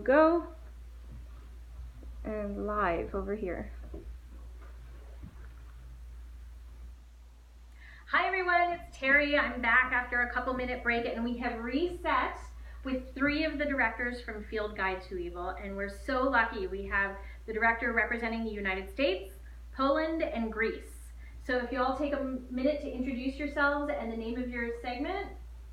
go. And live over here. Hi everyone, it's Terry. I'm back after a couple-minute break, and we have reset with 3 of the directors from Field Guide to Evil, and we're so lucky. We have the director representing the United States, Poland, and Greece. So if you all take a minute to introduce yourselves and the name of your segment.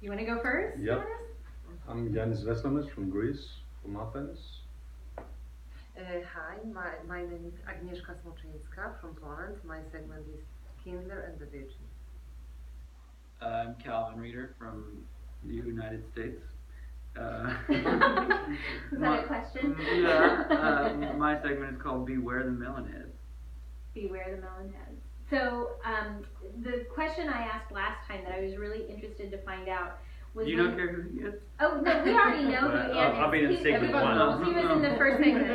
You want to go first? Yep. I'm Yanis Veslamis from Greece, from Athens. Hi, my name is Agnieszka Smoczyńska from Poland. My segment is Kindler and the Virgin. I'm Calvin Reeder from the United States. Is that a question? Yeah. My segment is called Beware the Melonheads. Beware the Melonheads. So the question I asked last time that I was really interested to find out was... You don't care who he is? Oh, no, we already know who Ant is. I've been in segment 1. He was in the first segment.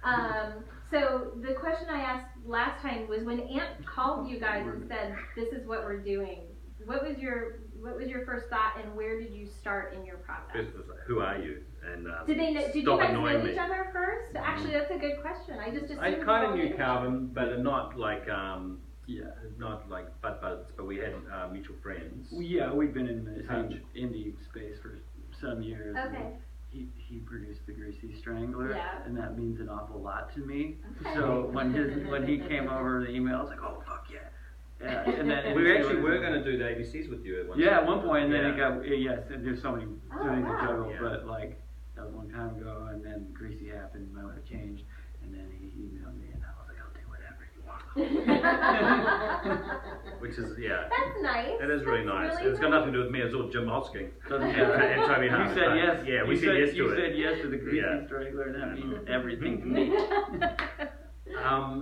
Oh. So the question I asked last time was when Ant called you guys and said, "This is what we're doing." What was your first thought, and where did you start in your process? First was like, who are you? And Did you guys know each other first? Actually, that's a good question. I just assumed I kind of knew you Calvin, but not like not like buds, but we had mutual friends. Yeah, we've been in the same indie space for some years. Okay. He produced the Greasy Strangler, Yeah. and that means an awful lot to me. Okay. So when he came over the email, I was like, oh fuck yeah. Yeah, and then We actually were going to do the ABCs with you at one Yeah, time. at one point, and then it got, yes, and there's so many things to wow. juggle, Yeah. but like, that was a long time ago, and then Greasy happened, my life changed, and then he emailed me, and I was like, I'll do whatever you want. Which is, yeah. That's nice. It is really nice. Really It's got nothing to do with me, it's all Jim Hosking. Doesn't And matter. Toby You Hart. said yes. Yeah, we said yes to You it. said yes to the Greasy Yeah. Strangler, and that means everything to me.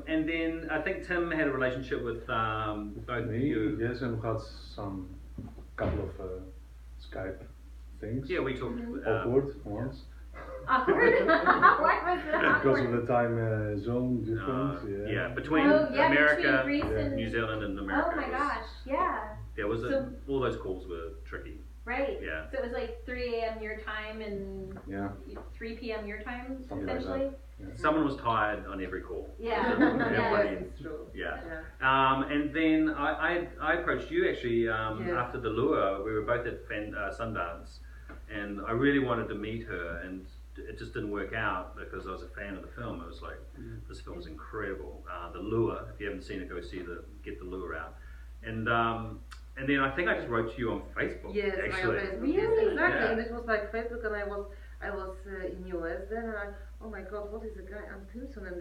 And then I think Tim had a relationship with both of Me, you. yes, and we had couple of Skype things. Yeah, we talked. Awkward once. Awkward? Why was it Because awkward? of the time zone difference. Yeah, between between America, Greece and New Zealand, and America. Oh my gosh, yeah. There was So- all those calls were tricky. Right. Yeah. So it was like 3 a.m. your time and Yeah. 3 p.m. your time, Something like essentially? Someone was tired on every call. Yeah. Everybody- It's true. Yeah. Yeah. And then I approached you actually after the lure. We were both at Sundance, and I really wanted to meet her, and it just didn't work out because I was a fan of the film. I was like, this film is incredible. The Lure. If you haven't seen it, go get the Lure out. And then I think I just wrote to you on Facebook. Yes, actually. my Facebook. Really? Yes, exactly. Yeah. And it was like Facebook, and I was in US then, and oh my God, what is the guy Ant Timpson? And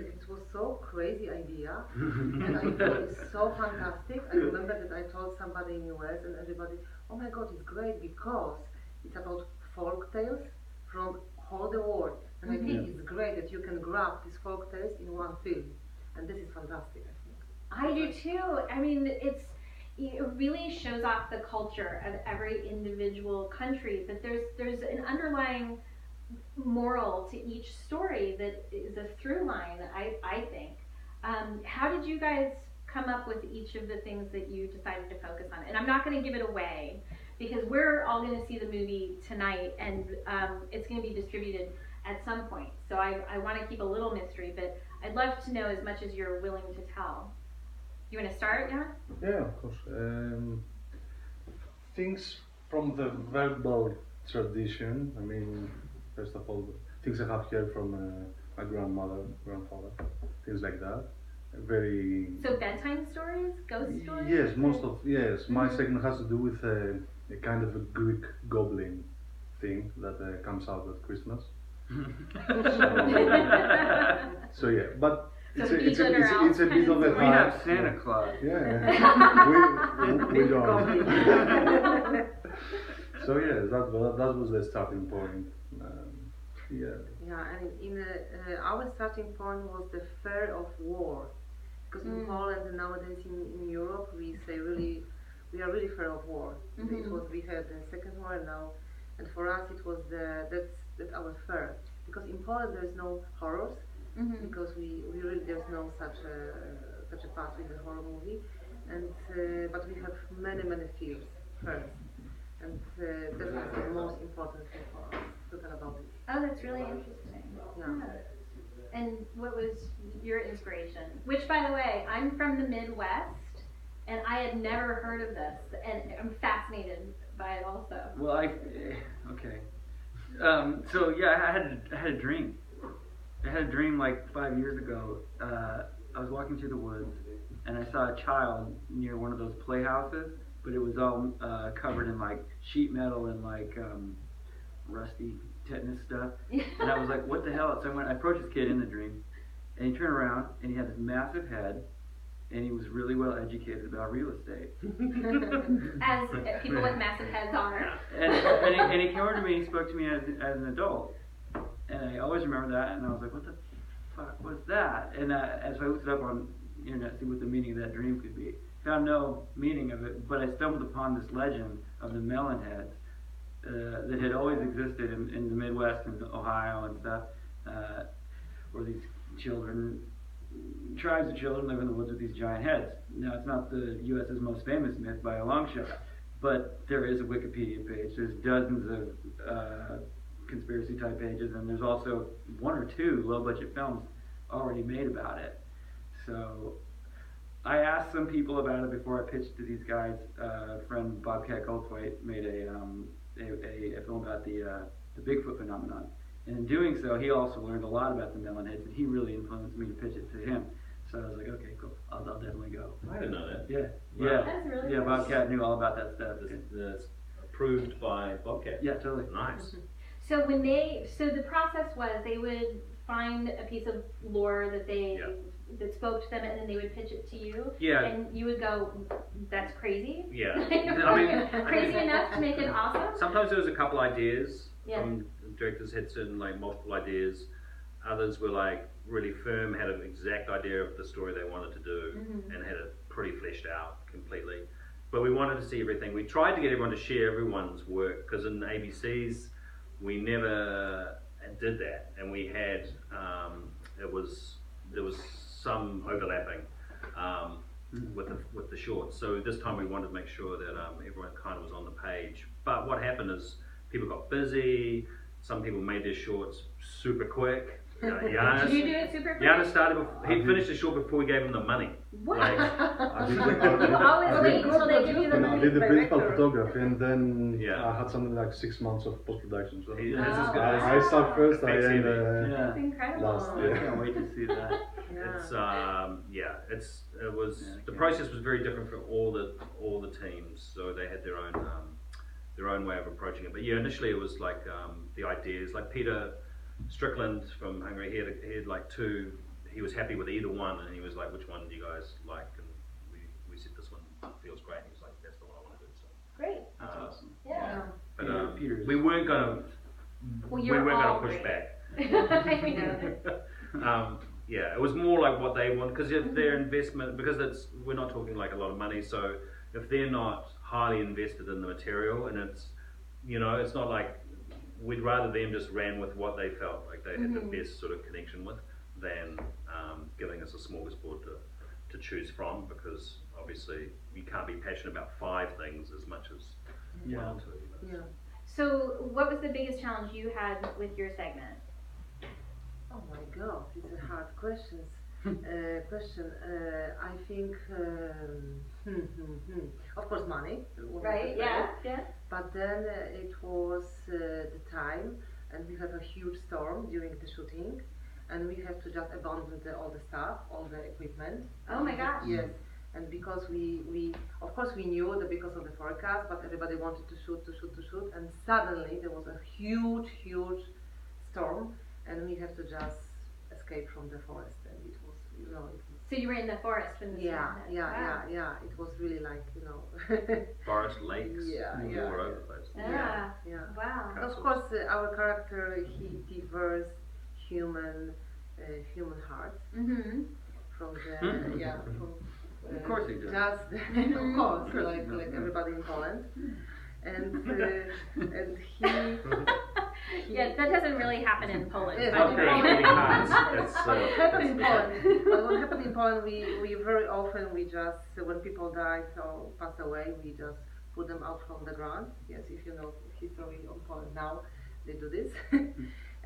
it was so crazy idea, and I thought it's so fantastic. I remember that I told somebody in US, and everybody, oh my God, it's great because it's about folk tales from all the world, and I think it's great that you can grab these folk tales in one film, and this is fantastic. I think. I do too. I mean, it really shows off the culture of every individual country, but there's an underlying moral to each story that is a through line, I think. How did you guys come up with each of the things that you decided to focus on? And I'm not going to give it away because we're all going to see the movie tonight, and it's going to be distributed at some point. So I want to keep a little mystery, but I'd love to know as much as you're willing to tell. You want to start, Jan? Yeah, of course. Things from the verbal tradition. I mean, first of all, things I have heard from my grandmother, grandfather, things like that. Very. So bedtime stories, ghost stories? Yes, My segment has to do with a kind of a Greek goblin thing that comes out at Christmas. So yeah, but it's a bit of a We have Santa Claus. Yeah, we don't. So yeah, that was the starting point. Yeah. Yeah, and in our starting point was the fear of war, because in Poland and nowadays in Europe we say we are really fear of war. We had the second war now, and for us it was that's our fear, because in Poland there is no horrors, because we really there's no such a part in the horror movie, and but we have many fears first. And this was the most important thing for us to tell about it. Oh, that's really interesting. Yeah. And what was your inspiration? Which, by the way, I'm from the Midwest, and I had never heard of this, and I'm fascinated by it also. Well, okay. So yeah, I had a dream. I had a dream like 5 years ago. I was walking through the woods, and I saw a child near one of those playhouses, but it was all covered in like sheet metal and like rusty tetanus stuff. And I was like, what the hell? So I approached this kid in the dream, and he turned around, and he had this massive head, and he was really well educated about real estate. As people with massive heads are. And he came over to me and he spoke to me as an adult. And I always remember that, and I was like, what the fuck was that? And as I looked it up on the internet to see what the meaning of that dream could be, found no meaning of it, but I stumbled upon this legend of the melon heads that had always existed in the Midwest and Ohio and stuff, where these tribes of children live in the woods with these giant heads. Now, it's not the U.S.'s most famous myth by a long shot, but there is a Wikipedia page. There's dozens of conspiracy type pages, and there's also one or two low budget films already made about it. So I asked some people about it before I pitched to these guys. Friend Bobcat Goldthwait made a film about the Bigfoot phenomenon. And in doing so, he also learned a lot about the melonheads, and he really influenced me to pitch it to him. So I was like, okay, cool, I'll definitely go. I didn't know that. Yeah, Wow. That's really yeah. cool. Bobcat knew all about that stuff. That's approved by Bobcat. Yeah, totally. Nice. So the process was they would find a piece of lore that that spoke to them, and then they would pitch it to you. Yeah. And you would go, that's crazy. Yeah. I mean, Crazy enough to make it awesome. sometimes there was a couple ideas Yeah. from directors had certain like multiple ideas. Others were like really firm, had an exact idea of the story they wanted to do, and had it pretty fleshed out completely. But we wanted to see everything. We tried to get everyone to share everyone's work, because in ABC's we never did that, and we had there was some overlapping with the shorts. So this time we wanted to make sure that everyone kind of was on the page. But what happened is people got busy. Some people made their shorts super quick. Giannis, Did you do it super quick? Giannis started. He finished the short before we gave him the money. What? Like, I did You always wait until they give you the I money. did the principal Director. photography, and then Yeah. I had something like 6 months of post-production. So This is Oh. good. I start first, I Fix end it. Yeah. That's incredible. last. I can't wait to see that. Yeah. It's Yeah, the process was very different for all the teams, so they had their own way of approaching it. But yeah, initially it was like the ideas, like Peter Strickland from Hungary, he had like two. He was happy with either one, and he was like, "Which one do you guys like?" And we said this one feels great. And he was like, "That's the one I want to do." So, Great. That's awesome. Yeah. but Peter's we weren't gonna Well, we you're weren't all gonna push great. back. I know. Yeah, it was more like what they want, because if their investment, because we're not talking like a lot of money, so if they're not highly invested in the material, and it's it's not like we'd rather them just ran with what they felt like they had the best sort of connection with than giving us a smorgasbord to choose from, because obviously you can't be passionate about 5 things as much as one or two. Yeah. So, what was the biggest challenge you had with your segment? Oh my God, it's a hard question. I think, of course, money. Right? Yeah. Yeah. But then it was the time, and we had a huge storm during the shooting, and we had to just abandon all the stuff, all the equipment. Oh my gosh. Yes. And because we of course we knew that because of the forecast, but everybody wanted to shoot, and suddenly there was a huge storm, and we had to just escape from the forest, and it was, So you were in the forest when the storm hit. Wow. yeah, it was really like, Forest, lakes, Yeah, all yeah. over the place. Yeah. yeah. Wow. And of course, our character, he diverse human heart Mhm. from the Of course he does. Just of course, like everybody in Poland, and he. Yeah, that doesn't really happen in Poland. Yes, but Not very in many Poland- cards. What happened in Poland? What happened in Poland? We very often just when people die or pass away, we just put them out from the ground. Yes, if you know history of Poland now, they do this.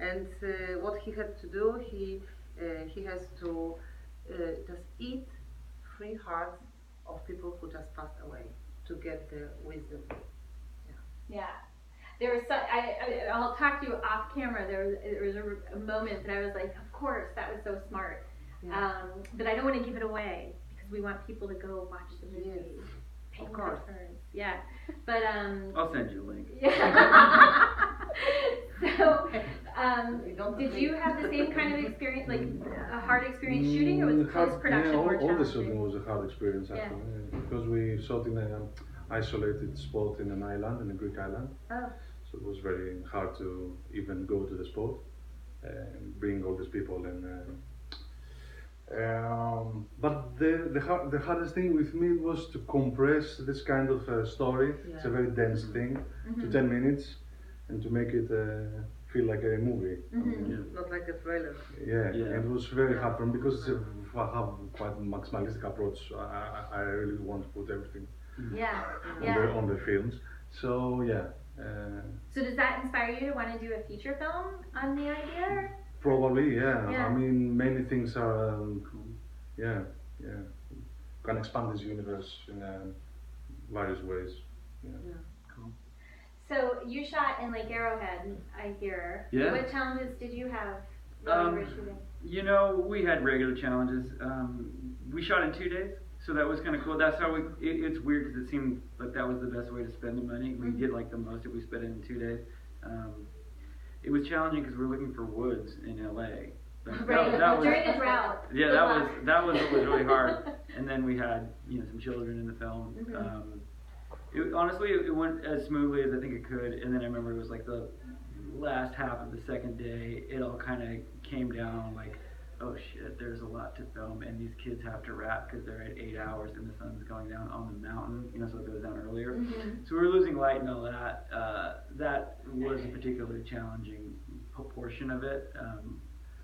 And what he had to do, he has to just eat 3 hearts of people who just passed away to get the wisdom. Yeah. There was I'll talk to you off camera. There was a moment that I was like, of course, that was so smart. Yeah. But I don't want to give it away because we want people to go watch the movie. Yes. Pay Of more course. turns. Yeah. But I'll send you a link. yeah. So, don't did agree. you have the same kind of experience, like a hard experience shooting, or was post-production yeah, more all the challenging? shooting was a hard experience Yeah. actually, because we shot in an isolated spot in an island, in a Greek island. Oh. So it was very hard to even go to the spot and bring all these people. And but the hardest thing with me was to compress this kind of story. Yeah. It's a very dense thing to 10 minutes, and to make it feel like a movie. Not like a trailer. Yeah, Yeah. and it was very hard for me because I have quite a maximalistic approach. I really want to put everything Yeah. on, Yeah. on the films. So yeah, So does that inspire you to want to do a feature film on the idea? probably yeah. Yeah. I mean, many things are yeah. Can expand this universe in various ways. Yeah. So you shot in Lake Arrowhead, I hear. Yeah. What challenges did you have while you were shooting? You know, we had regular challenges. We shot in 2 days, so that was kind of cool. That's how it's weird because it seemed like that was the best way to spend the money. We did like the most if we spent it in 2 days. It was challenging because we were looking for woods in LA. Right, That was, during a drought. yeah, Good that luck. was what was really hard. And then we had some children in the film. Honestly, it went as smoothly as I think it could. And then I remember it was like the last half of the second day, it all kind of came down like, oh shit, there's a lot to film, and these kids have to wrap because they're at 8 hours and the sun's going down on the mountain, so it goes down earlier. So we were losing light and all that. That was a particularly challenging portion of it.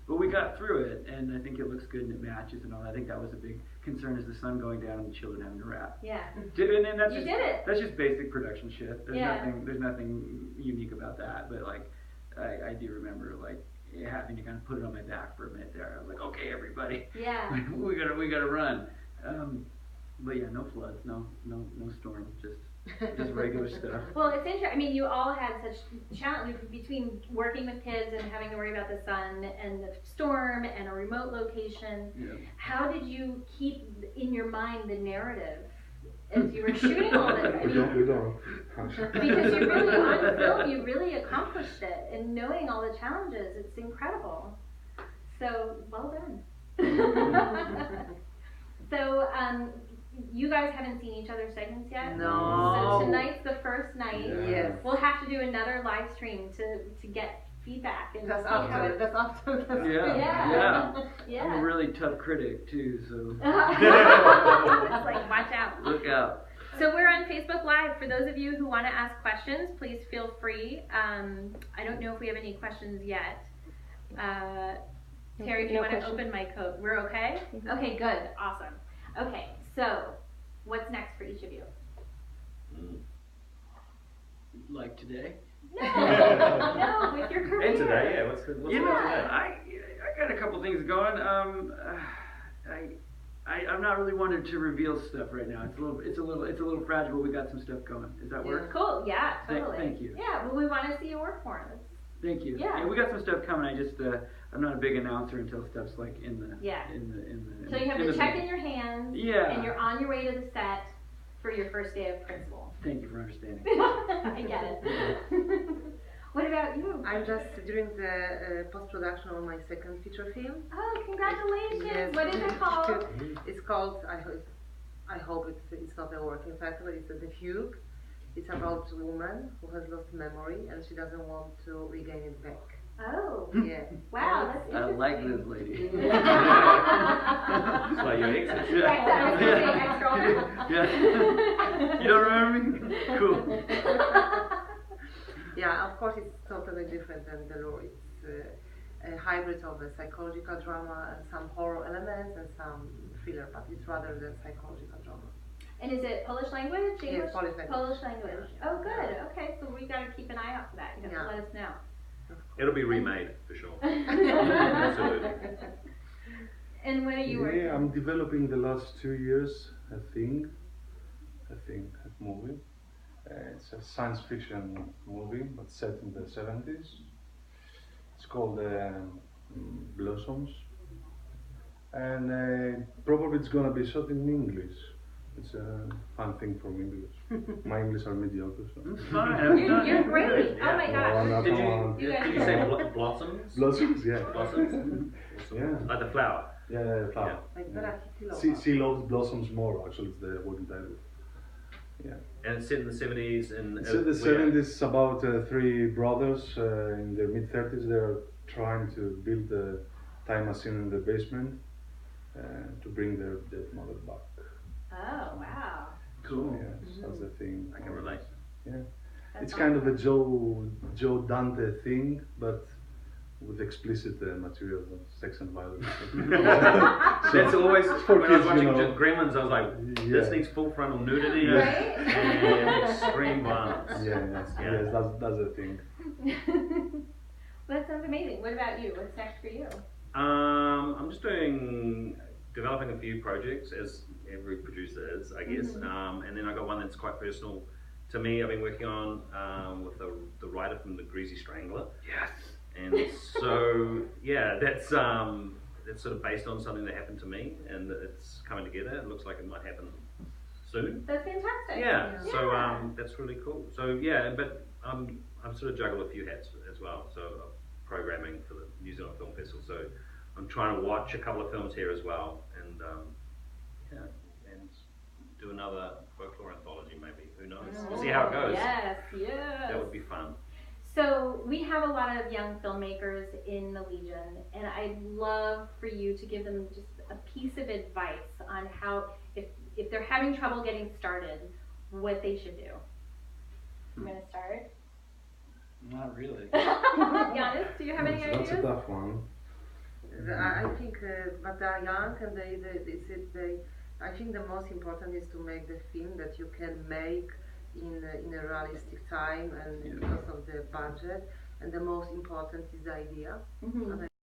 But we got through it, and I think it looks good and it matches and all that. I think that was a big concern, is the sun going down and the children having to wrap. Yeah. And then that's You just, did it. That's just basic production shit. Yeah. There's nothing unique about that. But like, I do remember like having to kind of put it on my back for a minute there. I was like, okay, everybody, Yeah. we gotta run. But yeah, no floods, no storm, just regular stuff. Well, it's interesting. I mean, you all had such challenge between working with kids and having to worry about the sun and the storm and a remote location. Yeah. How did you keep in your mind the narrative as you were shooting all this? I We mean, don't. because you really, on film, you really accomplished it, and knowing all the challenges, it's incredible. So, well done. So, you guys haven't seen each other's segments yet? No. So tonight's the first night. Yeah. Yes. We'll have to do another live stream to get feedback and That's see how after. it. That's after. Yeah. Yeah. I'm a really tough critic too, so It's like, watch out. look out. So we're on Facebook Live. For those of you who want to ask questions, please feel free. I don't know if we have any questions yet. Terry, if you No want to questions. open my coat, we're okay? Okay, good. Awesome. Okay, so what's next for each of you? Like today. No, with your career. And today, yeah. What's You on know, today? I got a couple things going. I'm not really wanting to reveal stuff right now. It's a little fragile, but we got some stuff going. Does that work? Cool. Yeah, totally. Thank you. Yeah, well, we want to see you work for us. Thank you. Yeah. We got some stuff coming. I just I'm not a big announcer until stuff's like in the Yeah. in the. So you have in the the check in your hand. Yeah. And you're on your way to the set for your first day of principal. Thank you for understanding. I get it. What about you? I'm just doing the post-production on my second feature film. Oh, congratulations! Yes. What is it called? It's called, I hope it's not a working title, it's The Fugue. It's about a woman who has lost memory and she doesn't want to regain it back. Oh, Yeah. wow, that's I interesting. like this lady. It's like your exit. Right, I was gonna say ex-girlfriend. Yeah. You don't remember me? Cool. Yeah, of course it's totally different than The Lure. It's a hybrid of a psychological drama and some horror elements and some thriller, but it's rather the psychological drama. And is it Polish language? English? Yes, Polish language. Polish language. Oh, good. Okay, so we got to keep an eye out for that. You have to let us know. It'll be remade for sure. Absolutely. And what are you working Yeah, on? I'm developing the last 2 years a movie. It's a science fiction movie, but set in the 70s. It's called Blossoms, and probably it's gonna be shot in English. It's a fun thing from English. My English are mediocre. So. You're great. Oh my Oh, gosh. no, Did come you, on. did you say blossoms? Blossoms? Yeah. Blossoms? Yeah. Like the flower. Yeah, flower. Like Yeah. Bella She loves blossoms more. Actually, it's the working title. Yeah. And it's set in the 70s and It's in the 70s. It's about 3 brothers in their mid 30s. They're trying to build a time machine in the basement to bring their dead mother back. Oh, wow. Cool. Yes, that's the thing. I can relate. Yeah. That's It's kind of a Joe Dante thing, but with explicit material of sex and violence. That's always, for when I was kids, watching you know. Gremlins, I was like, this Yeah. needs full frontal nudity Right? and extreme violence. Yes, that's the thing. Well, that sounds amazing. What about you? What's next for you? I'm just developing a few projects, as every producer is, I guess. And then I got one that's quite personal to me. I've been working on with the writer from the Greasy Strangler. Yes. And so, yeah, that's sort of based on something that happened to me, and it's coming together. It looks like it might happen soon. That's fantastic. Yeah. So that's really cool. So yeah, but I'm sort of juggle a few hats as well. So programming for the New Zealand Film Festival. So I'm trying to watch a couple of films here as well, and and do another folklore anthology maybe. Who knows? We'll see how it goes. Yes, yes. That would be fun. So we have a lot of young filmmakers in the Legion, and I'd love for you to give them just a piece of advice on how, if they're having trouble getting started, what they should do. I'm gonna start. Not really. Giannis, do you have any That's a ideas? tough one. I think, but they are young, and I think the most important is to make the film that you can make in a realistic time, and because of the budget. And the most important is the idea. Mhm. And